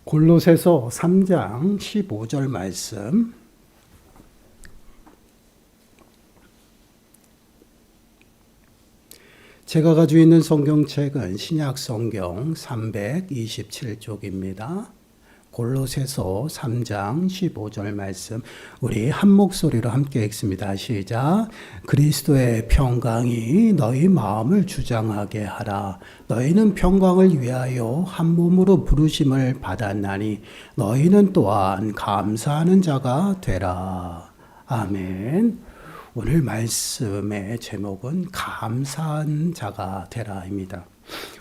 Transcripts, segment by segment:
골로새서 3장 15절 말씀. 제가 가지고 있는 성경책은 신약 성경 327쪽입니다. 골로새서 3장 15절 말씀, 우리 한 목소리로 함께 읽습니다. 시작. 그리스도의 평강이 너희 마음을 주장하게 하라. 너희는 평강을 위하여 한 몸으로 부르심을 받았나니 너희는 또한 감사하는 자가 되라. 아멘. 오늘 말씀의 제목은 감사한 자가 되라입니다.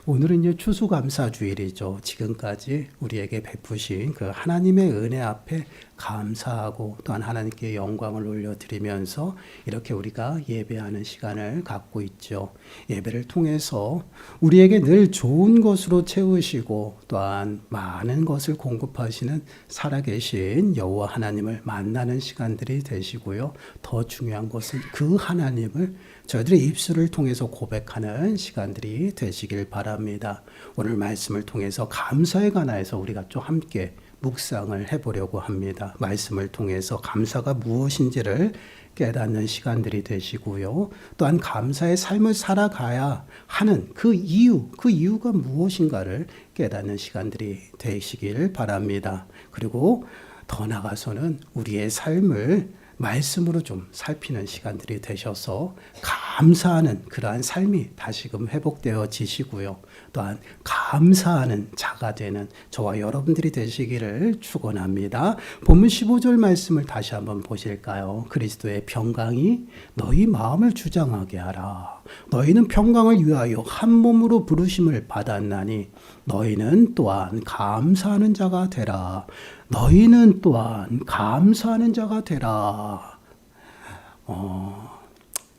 오늘은 이제 추수감사주일이죠. 지금까지 우리에게 베푸신 그 하나님의 은혜 앞에 감사하고 또한 하나님께 영광을 올려드리면서 이렇게 우리가 예배하는 시간을 갖고 있죠. 예배를 통해서 우리에게 늘 좋은 것으로 채우시고 또한 많은 것을 공급하시는 살아계신 여호와 하나님을 만나는 시간들이 되시고요. 더 중요한 것은 그 하나님을 저희들의 입술을 통해서 고백하는 시간들이 되시길 바랍니다. 오늘 말씀을 통해서 감사에 관하여서 우리가 좀 함께 묵상을 해보려고 합니다. 말씀을 통해서 감사가 무엇인지를 깨닫는 시간들이 되시고요. 또한 감사의 삶을 살아가야 하는 그 이유가 무엇인가를 깨닫는 시간들이 되시길 바랍니다. 그리고 더 나아가서는 우리의 삶을 말씀으로 좀 살피는 시간들이 되셔서 감사하는 그러한 삶이 다시금 회복되어지시고요. 또한 감사하는 자가 되는 저와 여러분들이 되시기를 축원합니다. 본문 15절 말씀을 다시 한번 보실까요? 그리스도의 평강이 너희 마음을 주장하게 하라. 너희는 평강을 위하여 한 몸으로 부르심을 받았나니 너희는 또한 감사하는 자가 되라. 너희는 또한 감사하는 자가 되라.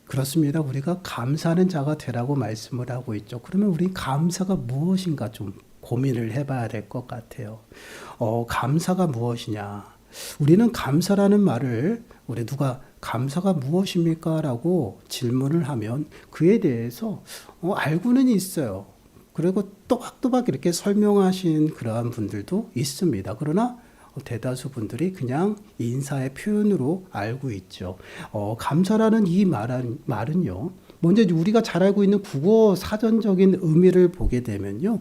그렇습니다. 우리가 감사하는 자가 되라고 말씀을 하고 있죠. 그러면 우리 감사가 무엇인가 좀 고민을 해봐야 될 것 같아요. 감사가 무엇이냐? 우리는 감사라는 말을 우리 누가 감사가 무엇입니까? 라고 질문을 하면 그에 대해서 알고는 있어요. 그리고 또박또박 이렇게 설명하신 그러한 분들도 있습니다. 그러나 대다수 분들이 그냥 인사의 표현으로 알고 있죠. 감사라는 이 말은요. 먼저 우리가 잘 알고 있는 국어 사전적인 의미를 보게 되면요.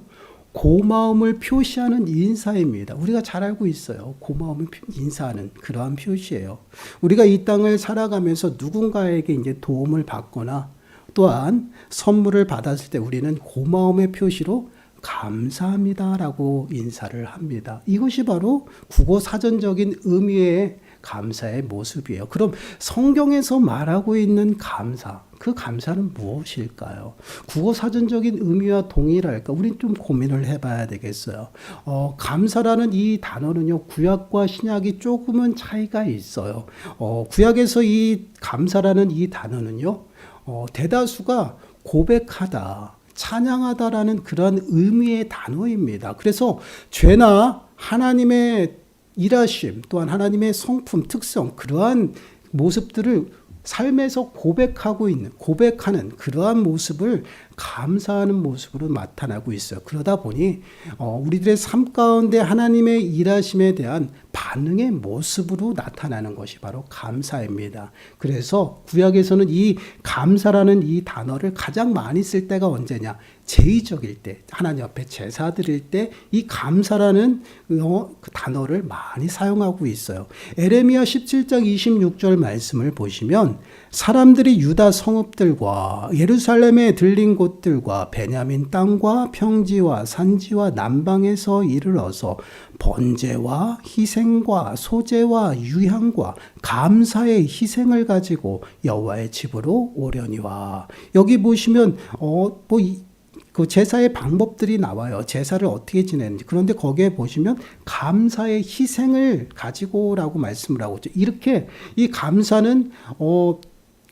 고마움을 표시하는 인사입니다. 우리가 잘 알고 있어요. 고마움을 인사하는 그러한 표시예요. 우리가 이 땅을 살아가면서 누군가에게 이제 도움을 받거나 또한 선물을 받았을 때 우리는 고마움의 표시로 감사합니다라고 인사를 합니다. 이것이 바로 국어 사전적인 의미의 감사의 모습이에요. 그럼 성경에서 말하고 있는 감사, 그 감사는 무엇일까요? 국어 사전적인 의미와 동일할까? 우린 좀 고민을 해봐야 되겠어요. 감사라는 이 단어는요, 구약과 신약이 조금은 차이가 있어요. 구약에서 이 감사라는 이 단어는요, 대다수가 고백하다, 찬양하다라는 그런 의미의 단어입니다. 그래서 죄나 하나님의 일하심 또한 하나님의 성품, 특성 그러한 모습들을 삶에서 고백하는 그러한 모습을 감사하는 모습으로 나타나고 있어요. 그러다 보니 우리들의 삶 가운데 하나님의 일하심에 대한 반응의 모습으로 나타나는 것이 바로 감사입니다. 그래서 구약에서는 이 감사라는 이 단어를 가장 많이 쓸 때가 언제냐? 제의적일 때, 하나님 앞에 제사 드릴 때 이 감사라는 그 단어를 많이 사용하고 있어요. 에레미야 17장 26절 말씀을 보시면 사람들이 유다 성읍들과 예루살렘에 들린 곳들과 베냐민 땅과 평지와 산지와 남방에서 이르러서 번제와 희생과 소제와 유향과 감사의 희생을 가지고 여호와의 집으로 오려니와. 여기 보시면 그 제사의 방법들이 나와요. 제사를 어떻게 지내는지. 그런데 거기에 보시면 감사의 희생을 가지고라고 말씀을 하고 있죠. 이렇게 이 감사는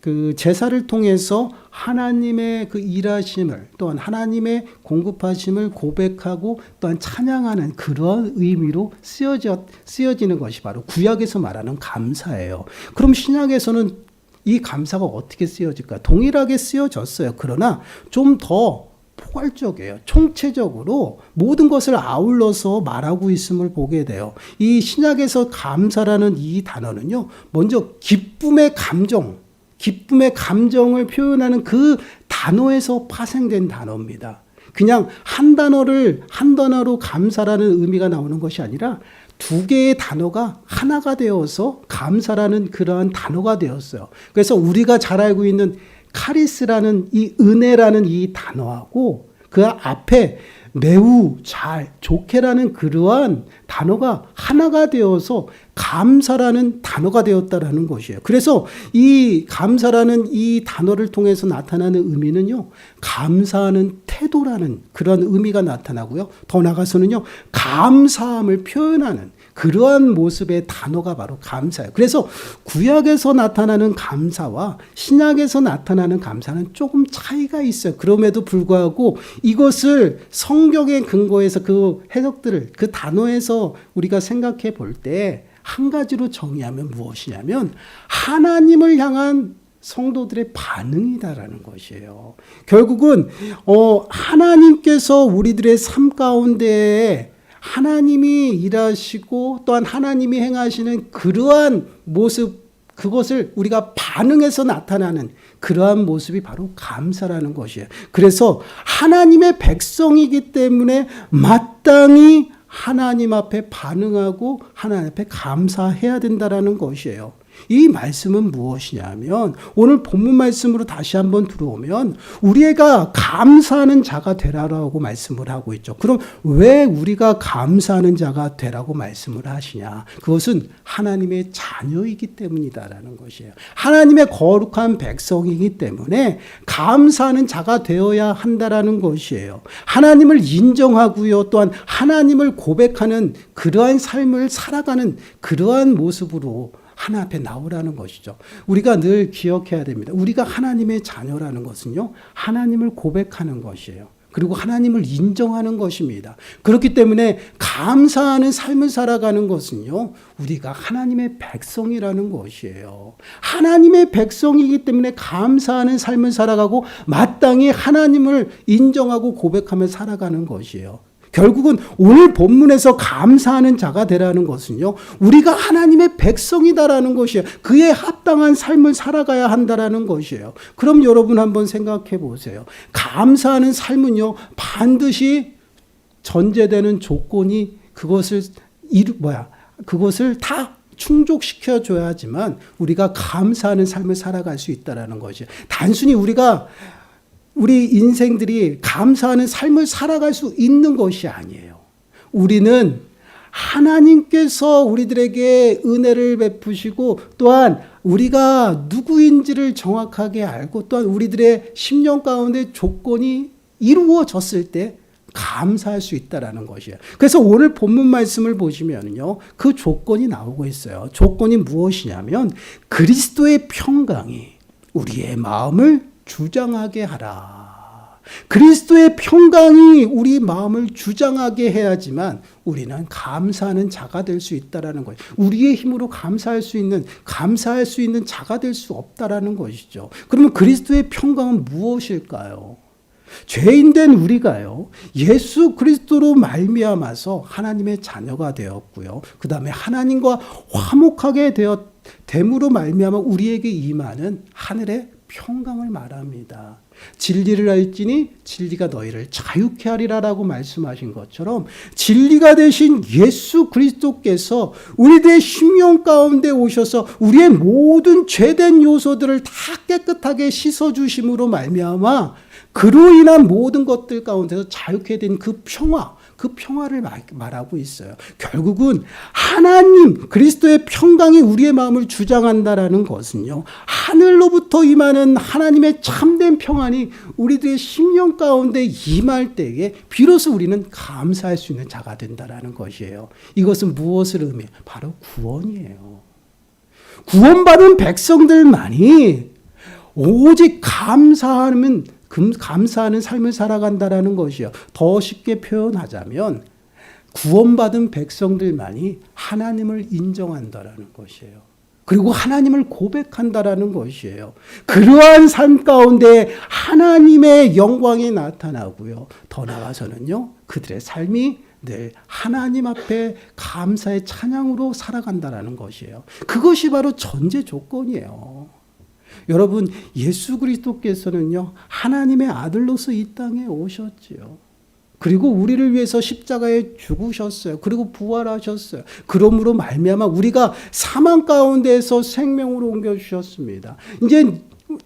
그 제사를 통해서 하나님의 그 일하심을 또한 하나님의 공급하심을 고백하고 또한 찬양하는 그런 의미로 쓰여지는 것이 바로 구약에서 말하는 감사예요. 그럼 신약에서는 이 감사가 어떻게 쓰여질까? 동일하게 쓰여졌어요. 그러나 좀 더 포괄적이에요. 총체적으로 모든 것을 아울러서 말하고 있음을 보게 돼요. 이 신약에서 감사라는 이 단어는요, 먼저 기쁨의 감정을 표현하는 그 단어에서 파생된 단어입니다. 그냥 한 단어로 감사라는 의미가 나오는 것이 아니라 두 개의 단어가 하나가 되어서 감사라는 그러한 단어가 되었어요. 그래서 우리가 잘 알고 있는 카리스라는 이 은혜라는 이 단어하고 그 앞에 매우 잘, 좋게라는 그러한 단어가 하나가 되어서 감사라는 단어가 되었다라는 것이에요. 그래서 이 감사라는 이 단어를 통해서 나타나는 의미는요, 감사하는 태도라는 그런 의미가 나타나고요. 더 나아가서는요, 감사함을 표현하는 그러한 모습의 단어가 바로 감사예요. 그래서 구약에서 나타나는 감사와 신약에서 나타나는 감사는 조금 차이가 있어요. 그럼에도 불구하고 이것을 성경의 근거에서 그 해석들을 그 단어에서 우리가 생각해 볼 때 한 가지로 정의하면 무엇이냐면 하나님을 향한 성도들의 반응이다라는 것이에요. 결국은 하나님께서 우리들의 삶 가운데 하나님이 일하시고 또한 하나님이 행하시는 그러한 모습, 그것을 우리가 반응해서 나타나는 그러한 모습이 바로 감사라는 것이에요. 그래서 하나님의 백성이기 때문에 마땅히 하나님 앞에 반응하고 하나님 앞에 감사해야 된다라는 것이에요. 이 말씀은 무엇이냐면 오늘 본문 말씀으로 다시 한번 들어오면 우리가 감사하는 자가 되라라고 말씀을 하고 있죠. 그럼 왜 우리가 감사하는 자가 되라고 말씀을 하시냐? 그것은 하나님의 자녀이기 때문이다라는 것이에요. 하나님의 거룩한 백성이기 때문에 감사하는 자가 되어야 한다라는 것이에요. 하나님을 인정하고요. 또한 하나님을 고백하는 그러한 삶을 살아가는 그러한 모습으로 하나님 앞에 나오라는 것이죠. 우리가 늘 기억해야 됩니다. 우리가 하나님의 자녀라는 것은요, 하나님을 고백하는 것이에요. 그리고 하나님을 인정하는 것입니다. 그렇기 때문에 감사하는 삶을 살아가는 것은요, 우리가 하나님의 백성이라는 것이에요. 하나님의 백성이기 때문에 감사하는 삶을 살아가고 마땅히 하나님을 인정하고 고백하며 살아가는 것이에요. 결국은 오늘 본문에서 감사하는 자가 되라는 것은요, 우리가 하나님의 백성이다라는 것이에요. 그에 합당한 삶을 살아가야 한다라는 것이에요. 그럼 여러분 한번 생각해 보세요. 감사하는 삶은요, 반드시 전제되는 조건이 그것을 다 충족시켜 줘야지만 우리가 감사하는 삶을 살아갈 수 있다라는 것이에요. 단순히 우리 인생들이 감사하는 삶을 살아갈 수 있는 것이 아니에요. 우리는 하나님께서 우리들에게 은혜를 베푸시고 또한 우리가 누구인지를 정확하게 알고 또한 우리들의 심령 가운데 조건이 이루어졌을 때 감사할 수 있다라는 것이에요. 그래서 오늘 본문 말씀을 보시면요, 그 조건이 나오고 있어요. 조건이 무엇이냐면 그리스도의 평강이 우리의 마음을 주장하게 하라. 그리스도의 평강이 우리 마음을 주장하게 해야지만 우리는 감사하는 자가 될 수 있다라는 거예요. 우리의 힘으로 감사할 수 있는 자가 될 수 없다라는 것이죠. 그러면 그리스도의 평강은 무엇일까요? 죄인된 우리가요, 예수 그리스도로 말미암아서 하나님의 자녀가 되었고요. 그 다음에 하나님과 화목하게 됨으로 말미암아 우리에게 임하는 하늘의 평강을 말합니다. 진리를 알지니 진리가 너희를 자유케 하리라라고 말씀하신 것처럼 진리가 되신 예수 그리스도께서 우리들의 심령 가운데 오셔서 우리의 모든 죄된 요소들을 다 깨끗하게 씻어주심으로 말미암아 그로 인한 모든 것들 가운데서 자유케 된 그 평화를 말하고 있어요. 결국은 하나님 그리스도의 평강이 우리의 마음을 주장한다라는 것은요, 하늘로부터 임하는 하나님의 참된 평안이 우리들의 심령 가운데 임할 때에 비로소 우리는 감사할 수 있는 자가 된다라는 것이에요. 이것은 무엇을 의미해요? 바로 구원이에요. 구원받은 백성들만이 오직 감사하는 삶을 살아간다라는 것이요. 더 쉽게 표현하자면 구원받은 백성들만이 하나님을 인정한다라는 것이에요. 그리고 하나님을 고백한다라는 것이에요. 그러한 삶 가운데 하나님의 영광이 나타나고요. 더 나아가서는요, 그들의 삶이 늘 하나님 앞에 감사의 찬양으로 살아간다라는 것이에요. 그것이 바로 전제 조건이에요. 여러분, 예수 그리스도께서는요, 하나님의 아들로서 이 땅에 오셨지요. 그리고 우리를 위해서 십자가에 죽으셨어요. 그리고 부활하셨어요. 그러므로 말미암아 우리가 사망 가운데에서 생명으로 옮겨주셨습니다. 이제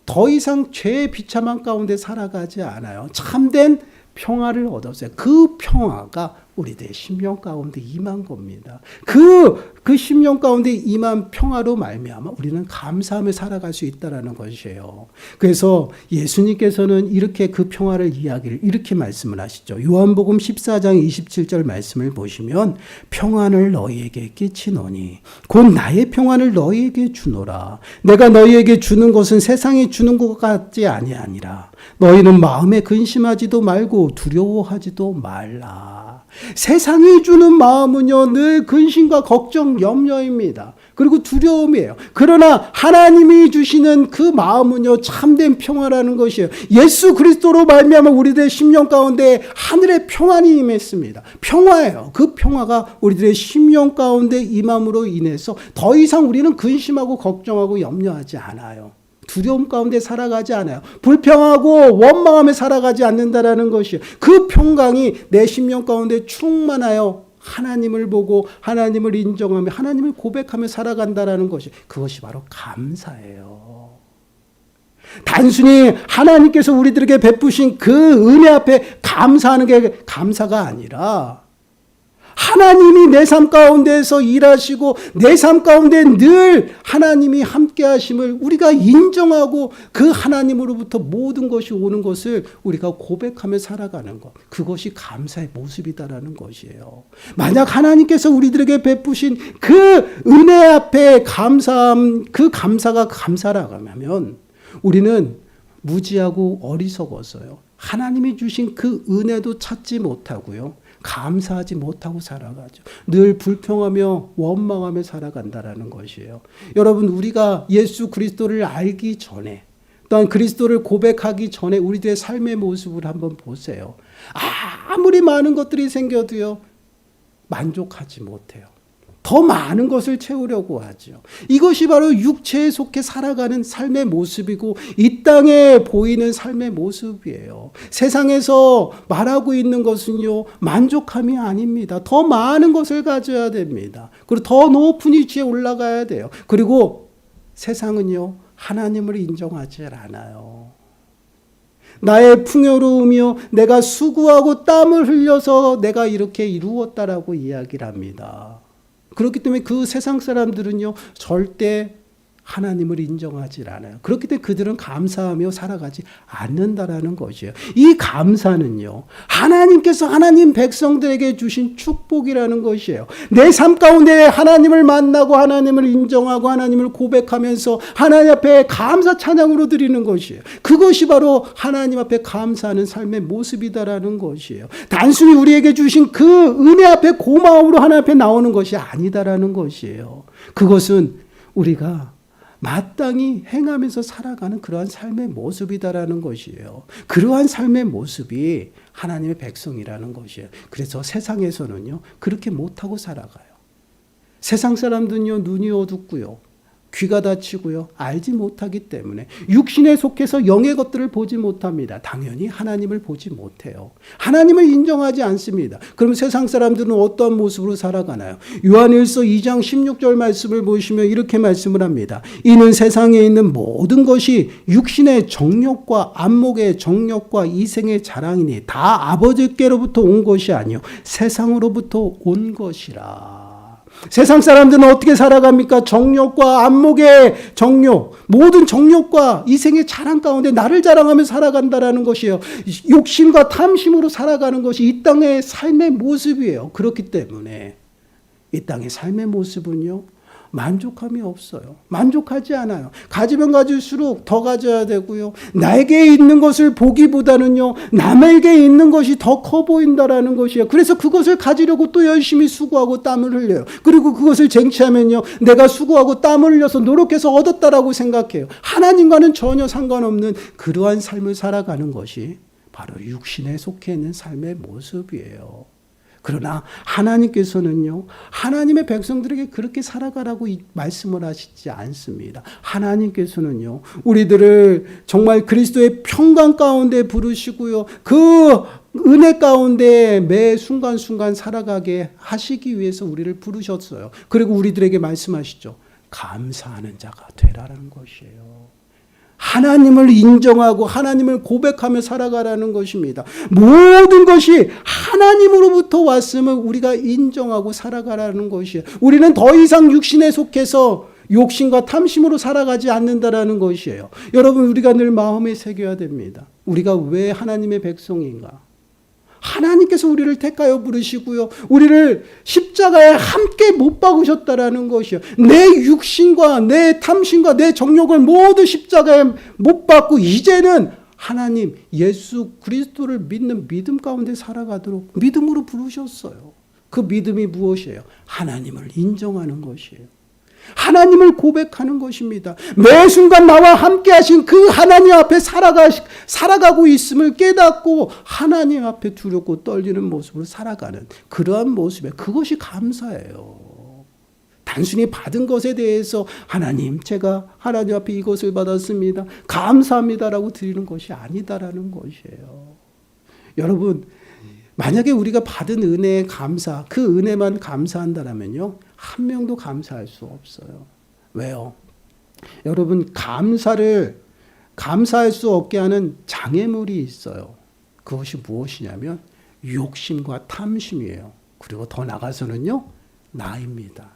더 이상 죄의 비참한 가운데 살아가지 않아요. 참된 평화를 얻었어요. 그 평화가 우리들의 심령 가운데 임한 겁니다. 그 심령 가운데 임한 평화로 말미암아 우리는 감사하며 살아갈 수 있다라는 것이에요. 그래서 예수님께서는 이렇게 그 평화를 이렇게 말씀을 하시죠. 요한복음 14장 27절 말씀을 보시면 평안을 너희에게 끼치노니 곧 나의 평안을 너희에게 주노라. 내가 너희에게 주는 것은 세상이 주는 것 같지 아니하니라. 너희는 마음에 근심하지도 말고 두려워하지도 말라. 세상이 주는 마음은요, 늘 근심과 걱정, 염려입니다. 그리고 두려움이에요. 그러나 하나님이 주시는 그 마음은요, 참된 평화라는 것이에요. 예수 그리스도로 말미암아 우리들의 심령 가운데 하늘의 평안이 임했습니다. 평화예요. 그 평화가 우리들의 심령 가운데 임함으로 인해서 더 이상 우리는 근심하고 걱정하고 염려하지 않아요. 두려움 가운데 살아가지 않아요. 불평하고 원망하며 살아가지 않는다라는 것이에요. 그 평강이 내 심령 가운데 충만하여 하나님을 보고 하나님을 인정하며 하나님을 고백하며 살아간다라는 것이, 그것이 바로 감사예요. 단순히 하나님께서 우리들에게 베푸신 그 은혜 앞에 감사하는 게 감사가 아니라 하나님이 내 삶 가운데서 일하시고 내 삶 가운데 늘 하나님이 함께 하심을 우리가 인정하고 그 하나님으로부터 모든 것이 오는 것을 우리가 고백하며 살아가는 것, 그것이 감사의 모습이다라는 것이에요. 만약 하나님께서 우리들에게 베푸신 그 은혜 앞에 감사함, 그 감사가 감사라고 하면 우리는 무지하고 어리석어서요, 하나님이 주신 그 은혜도 찾지 못하고요, 감사하지 못하고 살아가죠. 늘 불평하며 원망하며 살아간다라는 것이에요. 여러분, 우리가 예수 그리스도를 알기 전에, 또한 그리스도를 고백하기 전에 우리들의 삶의 모습을 한번 보세요. 아무리 많은 것들이 생겨도요, 만족하지 못해요. 더 많은 것을 채우려고 하죠. 이것이 바로 육체에 속해 살아가는 삶의 모습이고 이 땅에 보이는 삶의 모습이에요. 세상에서 말하고 있는 것은요, 만족함이 아닙니다. 더 많은 것을 가져야 됩니다. 그리고 더 높은 위치에 올라가야 돼요. 그리고 세상은요, 하나님을 인정하지 않아요. 나의 풍요로우며 내가 수고하고 땀을 흘려서 내가 이렇게 이루었다라고 이야기를 합니다. 그렇기 때문에 그 세상 사람들은요, 절대 하나님을 인정하지 않아요. 그렇기 때문에 그들은 감사하며 살아가지 않는다라는 것이에요. 이 감사는요, 하나님께서 하나님 백성들에게 주신 축복이라는 것이에요. 내 삶 가운데 하나님을 만나고 하나님을 인정하고 하나님을 고백하면서 하나님 앞에 감사 찬양으로 드리는 것이에요. 그것이 바로 하나님 앞에 감사하는 삶의 모습이다라는 것이에요. 단순히 우리에게 주신 그 은혜 앞에 고마움으로 하나님 앞에 나오는 것이 아니다라는 것이에요. 그것은 우리가 마땅히 행하면서 살아가는 그러한 삶의 모습이다라는 것이에요. 그러한 삶의 모습이 하나님의 백성이라는 것이에요. 그래서 세상에서는요, 그렇게 못하고 살아가요. 세상 사람들은요, 눈이 어둡고요, 귀가 닫히고요, 알지 못하기 때문에 육신에 속해서 영의 것들을 보지 못합니다. 당연히 하나님을 보지 못해요. 하나님을 인정하지 않습니다. 그럼 세상 사람들은 어떠한 모습으로 살아가나요? 요한일서 2장 16절 말씀을 보시면 이렇게 말씀을 합니다. 이는 세상에 있는 모든 것이 육신의 정욕과 안목의 정욕과 이생의 자랑이니 다 아버지께로부터 온 것이 아니요 세상으로부터 온 것이라. 세상 사람들은 어떻게 살아갑니까? 정욕과 안목의 정욕, 모든 정욕과 이생의 자랑 가운데 나를 자랑하며 살아간다라는 것이에요. 욕심과 탐심으로 살아가는 것이 이 땅의 삶의 모습이에요. 그렇기 때문에 이 땅의 삶의 모습은요, 만족함이 없어요. 만족하지 않아요. 가지면 가질수록 더 가져야 되고요. 나에게 있는 것을 보기보다는요, 남에게 있는 것이 더 커 보인다라는 것이에요. 그래서 그것을 가지려고 또 열심히 수고하고 땀을 흘려요. 그리고 그것을 쟁취하면요, 내가 수고하고 땀을 흘려서 노력해서 얻었다라고 생각해요. 하나님과는 전혀 상관없는 그러한 삶을 살아가는 것이 바로 육신에 속해 있는 삶의 모습이에요. 그러나 하나님께서는요, 하나님의 백성들에게 그렇게 살아가라고 말씀을 하시지 않습니다. 하나님께서는요, 우리들을 정말 그리스도의 평강 가운데 부르시고요, 그 은혜 가운데 매 순간순간 살아가게 하시기 위해서 우리를 부르셨어요. 그리고 우리들에게 말씀하시죠. 감사하는 자가 되라는 것이에요. 하나님을 인정하고 하나님을 고백하며 살아가라는 것입니다. 모든 것이 하나님으로부터 왔음을 우리가 인정하고 살아가라는 것이에요. 우리는 더 이상 육신에 속해서 욕심과 탐심으로 살아가지 않는다라는 것이에요. 여러분, 우리가 늘 마음에 새겨야 됩니다. 우리가 왜 하나님의 백성인가? 하나님께서 우리를 택하여 부르시고요, 우리를 십자가에 함께 못 박으셨다라는 것이요. 내 육신과 내 탐심과 내 정욕을 모두 십자가에 못 박고 이제는 하나님 예수 그리스도를 믿는 믿음 가운데 살아가도록 믿음으로 부르셨어요. 그 믿음이 무엇이에요? 하나님을 인정하는 것이에요. 하나님을 고백하는 것입니다. 매 순간 나와 함께 하신 그 하나님 앞에 살아가고 있음을 깨닫고 하나님 앞에 두렵고 떨리는 모습으로 살아가는 그러한 모습에, 그것이 감사예요. 단순히 받은 것에 대해서 하나님, 제가 하나님 앞에 이것을 받았습니다, 감사합니다라고 드리는 것이 아니다라는 것이에요. 여러분, 만약에 우리가 받은 은혜에 감사, 그 은혜만 감사한다면요, 한 명도 감사할 수 없어요. 왜요? 여러분, 감사할 수 없게 하는 장애물이 있어요. 그것이 무엇이냐면 욕심과 탐심이에요. 그리고 더 나가서는요, 나입니다.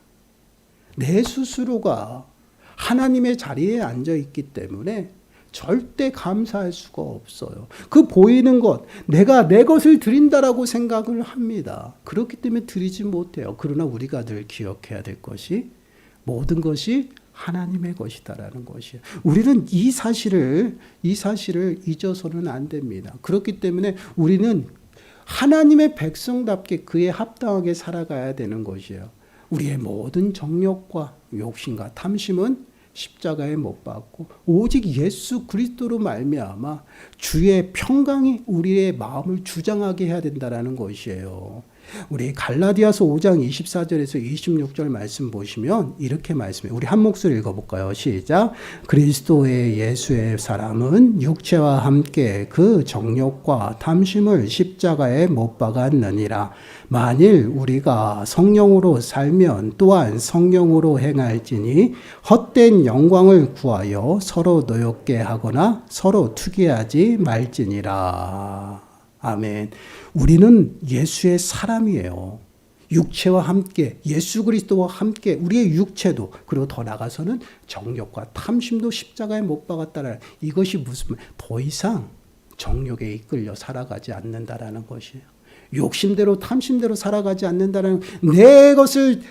내 스스로가 하나님의 자리에 앉아 있기 때문에 절대 감사할 수가 없어요. 그 보이는 것, 내가 내 것을 드린다라고 생각을 합니다. 그렇기 때문에 드리지 못해요. 그러나 우리가 늘 기억해야 될 것이 모든 것이 하나님의 것이다라는 것이에요. 우리는 이 사실을 잊어서는 안 됩니다. 그렇기 때문에 우리는 하나님의 백성답게 그에 합당하게 살아가야 되는 것이에요. 우리의 모든 정욕과 욕심과 탐심은 십자가에 못 박고 오직 예수 그리스도로 말미암아 주의 평강이 우리의 마음을 주장하게 해야 된다는 것이에요. 우리 갈라디아서 5장 24절에서 26절 말씀 보시면 이렇게 말씀해요. 우리 한 목소리 읽어볼까요? 시작. 그리스도의 예수의 사람은 육체와 함께 그 정욕과 탐심을 십자가에 못 박았느니라. 만일 우리가 성령으로 살면 또한 성령으로 행할지니 헛된 영광을 구하여 서로 노엽게 하거나 서로 투기하지 말지니라. 아멘. 우리는 예수의 사람이에요. 육체와 함께, 예수 그리스도와 함께 우리의 육체도, 그리고 더 나가서는 정욕과 탐심도 십자가에 못 박았다라는, 이것이 무슨 말? 더 이상 정욕에 이끌려 살아가지 않는다라는 것이에요. 욕심대로 탐심대로 살아가지 않는다는, 내 것을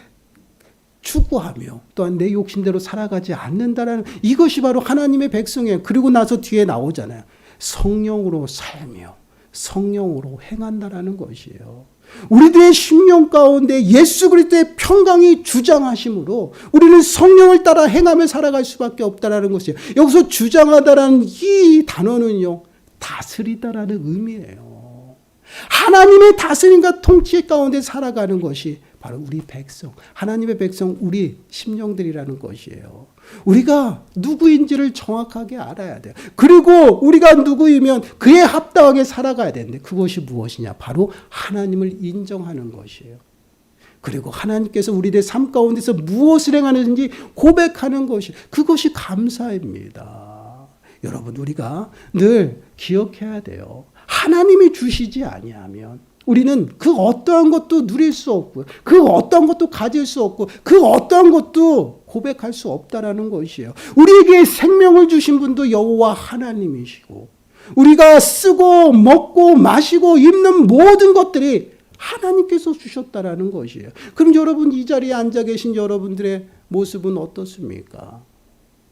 추구하며 또한 내 욕심대로 살아가지 않는다라는, 이것이 바로 하나님의 백성이에요. 그리고 나서 뒤에 나오잖아요. 성령으로 살며 성령으로 행한다라는 것이에요. 우리들의 심령 가운데 예수 그리스도의 평강이 주장하심으로 우리는 성령을 따라 행하며 살아갈 수밖에 없다라는 것이에요. 여기서 주장하다라는 이 단어는요, 다스리다라는 의미예요. 하나님의 다스림과 통치 가운데 살아가는 것이 바로 우리 백성, 하나님의 백성, 우리 심령들이라는 것이에요. 우리가 누구인지를 정확하게 알아야 돼요. 그리고 우리가 누구이면 그에 합당하게 살아가야 되는데, 그것이 무엇이냐? 바로 하나님을 인정하는 것이에요. 그리고 하나님께서 우리의 삶 가운데서 무엇을 행하는지 고백하는 것이, 그것이 감사입니다. 여러분, 우리가 늘 기억해야 돼요. 하나님이 주시지 아니하면 우리는 그 어떠한 것도 누릴 수 없고, 그 어떠한 것도 가질 수 없고, 그 어떠한 것도 고백할 수 없다라는 것이에요. 우리에게 생명을 주신 분도 여호와 하나님이시고, 우리가 쓰고 먹고 마시고 입는 모든 것들이 하나님께서 주셨다라는 것이에요. 그럼 여러분, 이 자리에 앉아 계신 여러분들의 모습은 어떻습니까?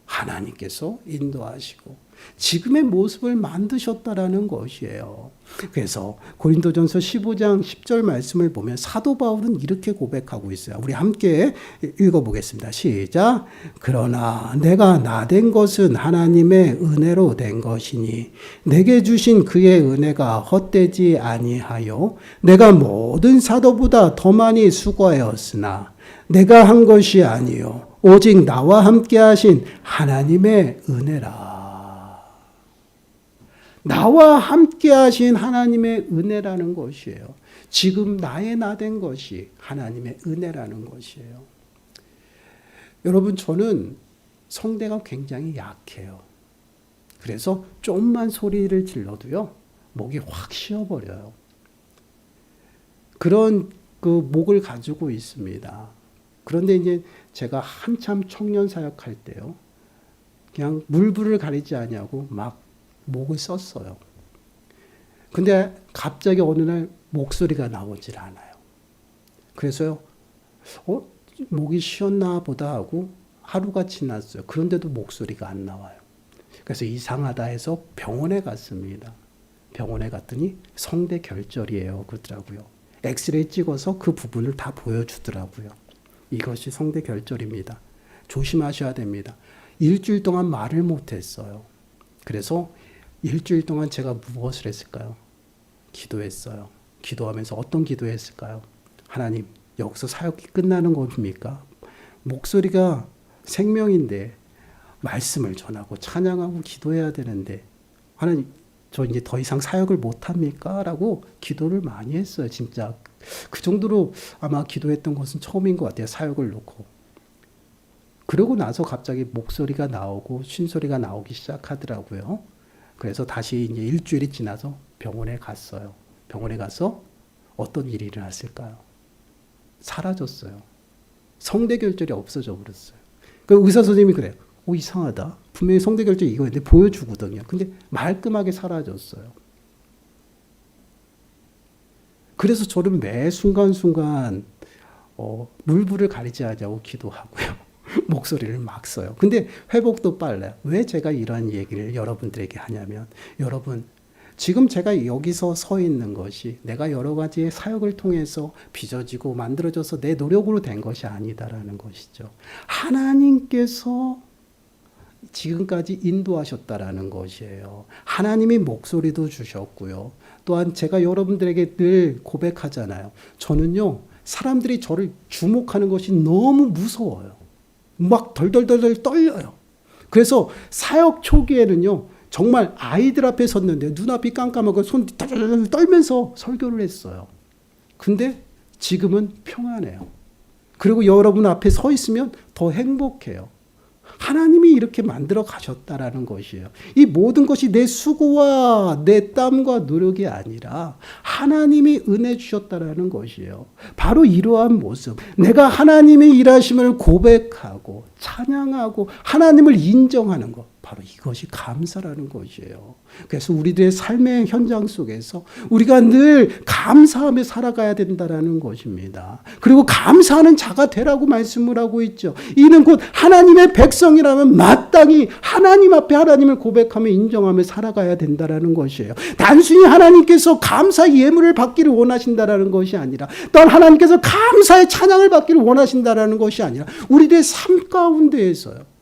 하나님께서 인도하시고 지금의 모습을 만드셨다라는 것이에요. 그래서 고린도전서 15장 10절 말씀을 보면 사도 바울은 이렇게 고백하고 있어요. 우리 함께 읽어보겠습니다. 시작. 그러나 내가 나된 것은 하나님의 은혜로 된 것이니 내게 주신 그의 은혜가 헛되지 아니하여 내가 모든 사도보다 더 많이 수고하였으나 내가 한 것이 아니요 오직 나와 함께 하신 하나님의 은혜라. 나와 함께 하신 하나님의 은혜라는 것이에요. 지금 나의 나 된 것이 하나님의 은혜라는 것이에요. 여러분, 저는 성대가 굉장히 약해요. 그래서 좀만 소리를 질러도요, 목이 확 쉬어버려요. 그런 그 목을 가지고 있습니다. 그런데 이제 제가 한참 청년 사역할 때요, 그냥 물불을 가리지 아니하고 막 목을 썼어요. 근데 갑자기 어느 날 목소리가 나오질 않아요. 그래서요, 목이 쉬었나 보다 하고 하루가 지났어요. 그런데도 목소리가 안 나와요. 그래서 이상하다 해서 병원에 갔습니다. 병원에 갔더니 성대 결절이에요. 그러더라고요. 엑스레이 찍어서 그 부분을 다 보여주더라고요. 이것이 성대 결절입니다. 조심하셔야 됩니다. 일주일 동안 말을 못했어요. 그래서 일주일 동안 제가 무엇을 했을까요? 기도했어요. 기도하면서 어떤 기도했을까요? 하나님, 여기서 사역이 끝나는 겁니까? 목소리가 생명인데 말씀을 전하고 찬양하고 기도해야 되는데 하나님, 저 이제 더 이상 사역을 못합니까? 라고 기도를 많이 했어요. 진짜 그 정도로 아마 기도했던 것은 처음인 것 같아요. 사역을 놓고. 그러고 나서 갑자기 목소리가 나오고 쉰소리가 나오기 시작하더라고요. 그래서 다시 이제 일주일이 지나서 병원에 갔어요. 병원에 가서 어떤 일이 일어났을까요? 사라졌어요. 성대결절이 없어져 버렸어요. 그 의사 선생님이 그래요. 이상하다. 분명히 성대결절이 이거였는데 보여주거든요. 근데 말끔하게 사라졌어요. 그래서 저는 매 순간순간 물불을 가리지 않냐고 기도하고요. 목소리를 막 써요. 근데 회복도 빨라요. 왜 제가 이런 얘기를 여러분들에게 하냐면, 여러분, 지금 제가 여기서 서 있는 것이 내가 여러 가지의 사역을 통해서 빚어지고 만들어져서 내 노력으로 된 것이 아니다라는 것이죠. 하나님께서 지금까지 인도하셨다라는 것이에요. 하나님이 목소리도 주셨고요. 또한 제가 여러분들에게 늘 고백하잖아요. 저는요, 사람들이 저를 주목하는 것이 너무 무서워요. 막 덜덜덜 떨려요. 그래서 사역 초기에는요, 정말 아이들 앞에 섰는데 눈앞이 깜깜하고 손 덜덜덜 떨면서 설교를 했어요. 근데 지금은 평안해요. 그리고 여러분 앞에 서 있으면 더 행복해요. 하나님이 이렇게 만들어 가셨다라는 것이에요. 이 모든 것이 내 수고와 내 땀과 노력이 아니라 하나님이 은혜 주셨다라는 것이에요. 바로 이러한 모습, 내가 하나님의 일하심을 고백하고 찬양하고 하나님을 인정하는 것, 바로 이것이 감사라는 것이에요. 그래서 우리들의 삶의 현장 속에서 우리가 늘 감사하며 살아가야 된다라는 것입니다. 그리고 감사하는 자가 되라고 말씀을 하고 있죠. 이는 곧 하나님의 백성이라면 마땅히 하나님 앞에 하나님을 고백하며 인정하며 살아가야 된다라는 것이에요. 단순히 하나님께서 감사의 예물을 받기를 원하신다라는 것이 아니라, 또한 하나님께서 감사의 찬양을 받기를 원하신다라는 것이 아니라, 우리들의 삶 가운데에서요,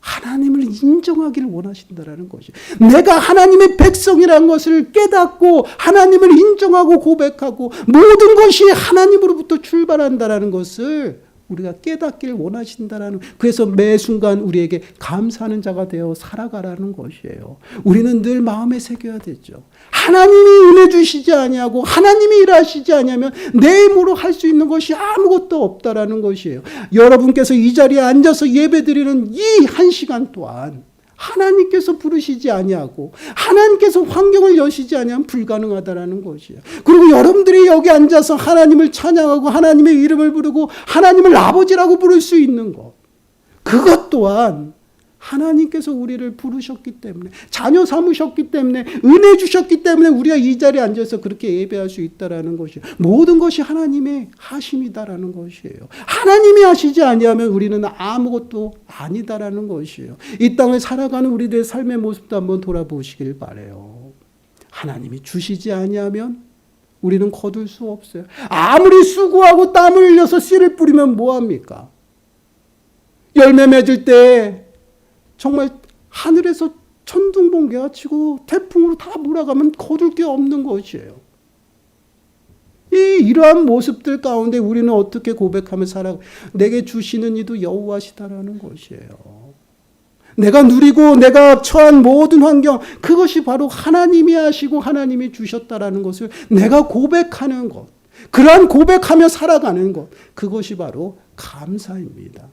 하나님을 인정하기를 원하신다라는 것이, 내가 하나님의 백성이라는 것을 깨닫고 하나님을 인정하고 고백하고 모든 것이 하나님으로부터 출발한다라는 것을 우리가 깨닫기를 원하신다라는, 그래서 매 순간 우리에게 감사하는 자가 되어 살아가라는 것이에요. 우리는 늘 마음에 새겨야 되죠. 하나님이 은혜 주시지 아니하고 하나님이 일하시지 아니하면 내 힘으로 할 수 있는 것이 아무것도 없다라는 것이에요. 여러분께서 이 자리에 앉아서 예배드리는 이 한 시간 동안 하나님께서 부르시지 아니하고 하나님께서 환경을 여시지 아니하면 불가능하다라는 것이에요. 그리고 여러분들이 여기 앉아서 하나님을 찬양하고 하나님의 이름을 부르고 하나님을 아버지라고 부를 수 있는 것, 그것 또한 하나님께서 우리를 부르셨기 때문에, 자녀 삼으셨기 때문에, 은혜 주셨기 때문에 우리가 이 자리에 앉아서 그렇게 예배할 수 있다라는 것이에요. 모든 것이 하나님의 하심이다라는 것이에요. 하나님이 하시지 아니하면 우리는 아무것도 아니다라는 것이에요. 이 땅을 살아가는 우리들의 삶의 모습도 한번 돌아보시길 바라요. 하나님이 주시지 아니하면 우리는 거둘 수 없어요. 아무리 수고하고 땀을 흘려서 씨를 뿌리면 뭐합니까? 열매 맺을 때 정말 하늘에서 천둥번개가 치고 태풍으로 다 몰아가면 거둘 게 없는 것이에요. 이러한 모습들 가운데 우리는 어떻게 고백하며 살아가고, 내게 주시는 이도 여호와시다라는 것이에요. 내가 누리고 내가 처한 모든 환경, 그것이 바로 하나님이 하시고 하나님이 주셨다라는 것을 내가 고백하는 것, 그러한 고백하며 살아가는 것, 그것이 바로 감사입니다.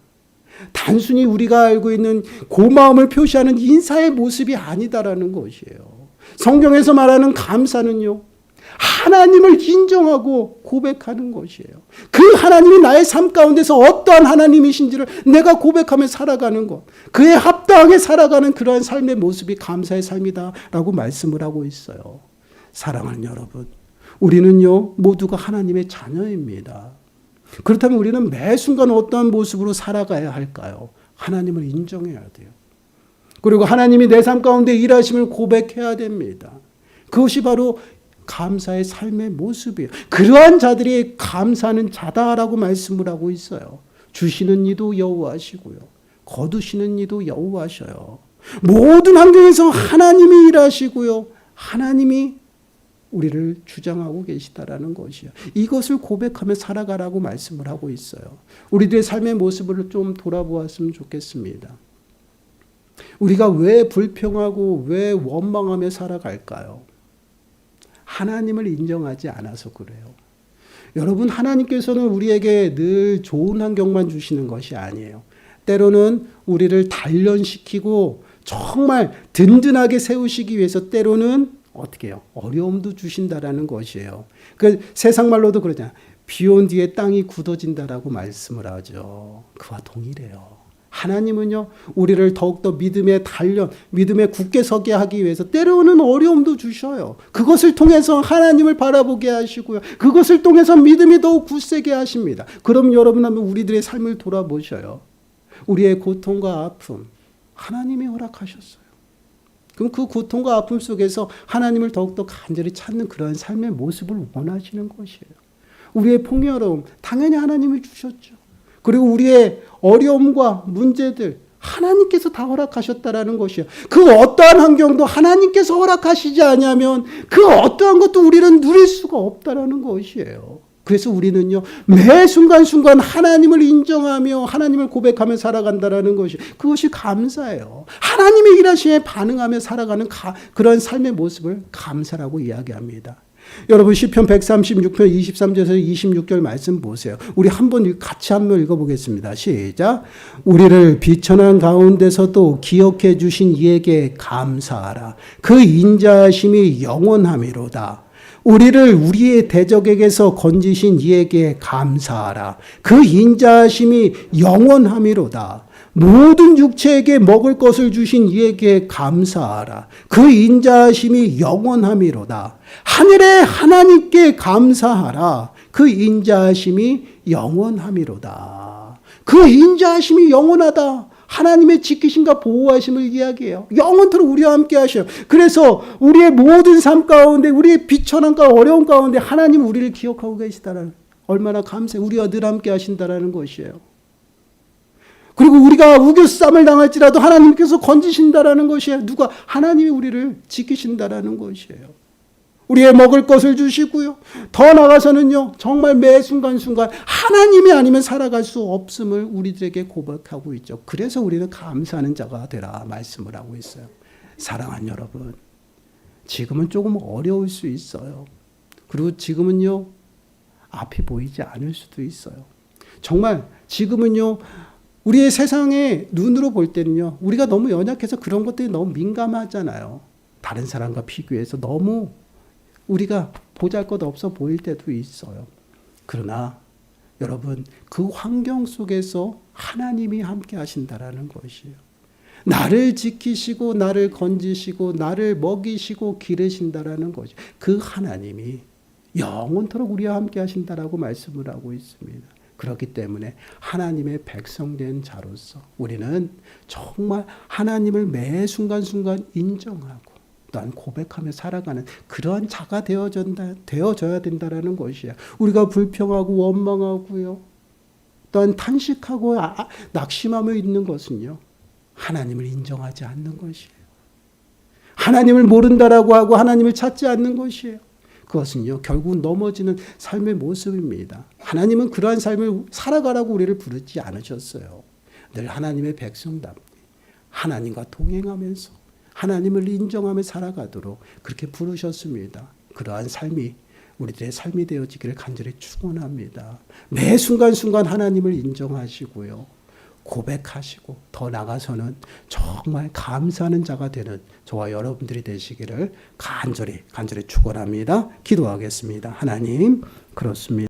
단순히 우리가 알고 있는 고마움을 표시하는 인사의 모습이 아니다라는 것이에요. 성경에서 말하는 감사는요, 하나님을 인정하고 고백하는 것이에요. 그 하나님이 나의 삶 가운데서 어떠한 하나님이신지를 내가 고백하며 살아가는 것, 그에 합당하게 살아가는 그러한 삶의 모습이 감사의 삶이다라고 말씀을 하고 있어요. 사랑하는 여러분, 우리는요 모두가 하나님의 자녀입니다. 그렇다면 우리는 매 순간 어떠한 모습으로 살아가야 할까요? 하나님을 인정해야 돼요. 그리고 하나님이 내 삶 가운데 일하심을 고백해야 됩니다. 그것이 바로 감사의 삶의 모습이에요. 그러한 자들이 감사하는 자다라고 말씀을 하고 있어요. 주시는 이도 여호와시고요, 거두시는 이도 여호와셔요. 모든 환경에서 하나님이 일하시고요, 하나님이 우리를 주장하고 계시다라는 것이요. 이것을 고백하며 살아가라고 말씀을 하고 있어요. 우리들의 삶의 모습을 좀 돌아보았으면 좋겠습니다. 우리가 왜 불평하고 왜 원망하며 살아갈까요? 하나님을 인정하지 않아서 그래요. 여러분, 하나님께서는 우리에게 늘 좋은 환경만 주시는 것이 아니에요. 때로는 우리를 단련시키고 정말 든든하게 세우시기 위해서 때로는 어떻게 해요? 어려움도 주신다라는 것이에요. 그 세상 말로도 그러잖아요. 비 온 뒤에 땅이 굳어진다라고 말씀을 하죠. 그와 동일해요. 하나님은요, 우리를 더욱더 믿음의 단련, 믿음에 굳게 서게 하기 위해서 때로는 어려움도 주셔요. 그것을 통해서 하나님을 바라보게 하시고요, 그것을 통해서 믿음이 더욱 굳세게 하십니다. 그럼 여러분 한번 우리들의 삶을 돌아보셔요. 우리의 고통과 아픔, 하나님이 허락하셨어요. 그럼 그 고통과 아픔 속에서 하나님을 더욱더 간절히 찾는 그러한 삶의 모습을 원하시는 것이에요. 우리의 풍요로움, 당연히 하나님이 주셨죠. 그리고 우리의 어려움과 문제들, 하나님께서 다 허락하셨다라는 것이에요. 그 어떠한 환경도 하나님께서 허락하시지 않으면 그 어떠한 것도 우리는 누릴 수가 없다라는 것이에요. 그래서 우리는요, 매 순간순간 하나님을 인정하며 하나님을 고백하며 살아간다라는 것이, 그것이 감사예요. 하나님의 일하심에 반응하며 살아가는 그런 삶의 모습을 감사라고 이야기합니다. 여러분, 시편 136편 23절에서 26절 말씀 보세요. 우리 같이 한번 읽어보겠습니다. 시작. 우리를 비천한 가운데서도 기억해 주신 이에게 감사하라. 그 인자하심이 영원함이로다. 우리를 우리의 대적에게서 건지신 이에게 감사하라. 그 인자하심이 영원함이로다. 모든 육체에게 먹을 것을 주신 이에게 감사하라. 그 인자하심이 영원함이로다. 하늘의 하나님께 감사하라. 그 인자하심이 영원함이로다. 그 인자하심이 영원하다. 하나님의 지키심과 보호하심을 이야기해요. 영원토록 우리와 함께 하셔요. 그래서 우리의 모든 삶 가운데, 우리의 비천함과 어려움 가운데 하나님 우리를 기억하고 계시다라는, 얼마나 감사해요. 우리와 늘 함께 하신다라는 것이에요. 그리고 우리가 우겨쌈을 당할지라도 하나님께서 건지신다라는 것이에요. 누가? 하나님이 우리를 지키신다라는 것이에요. 우리의 먹을 것을 주시고요, 더 나아가서는요, 정말 매 순간순간 하나님이 아니면 살아갈 수 없음을 우리들에게 고백하고 있죠. 그래서 우리는 감사하는 자가 되라 말씀을 하고 있어요. 사랑하는 여러분, 지금은 조금 어려울 수 있어요. 그리고 지금은요, 앞이 보이지 않을 수도 있어요. 정말 지금은요, 우리의 세상의 눈으로 볼 때는요, 우리가 너무 연약해서 그런 것들이 너무 민감하잖아요. 다른 사람과 비교해서 너무 우리가 보잘것없어 보일 때도 있어요. 그러나 여러분, 그 환경 속에서 하나님이 함께 하신다라는 것이에요. 나를 지키시고 나를 건지시고 나를 먹이시고 기르신다라는 거죠. 그 하나님이 영원토록 우리와 함께 하신다라고 말씀을 하고 있습니다. 그렇기 때문에 하나님의 백성된 자로서 우리는 정말 하나님을 매 순간순간 인정하고 또한 고백하며 살아가는 그러한 자가 되어져야 된다라는 것이야. 우리가 불평하고 원망하고요. 또한 탄식하고 낙심하며 있는 것은요. 하나님을 인정하지 않는 것이에요. 하나님을 모른다라고 하고 하나님을 찾지 않는 것이에요. 그것은요, 결국 넘어지는 삶의 모습입니다. 하나님은 그러한 삶을 살아가라고 우리를 부르지 않으셨어요. 늘 하나님의 백성답게 하나님과 동행하면서 하나님을 인정하며 살아가도록 그렇게 부르셨습니다. 그러한 삶이 우리들의 삶이 되어지기를 간절히 축원합니다. 매 순간순간 하나님을 인정하시고요. 고백하시고 더 나아가서는 정말 감사하는 자가 되는 저와 여러분들이 되시기를 간절히 축원합니다. 기도하겠습니다. 하나님, 그렇습니다.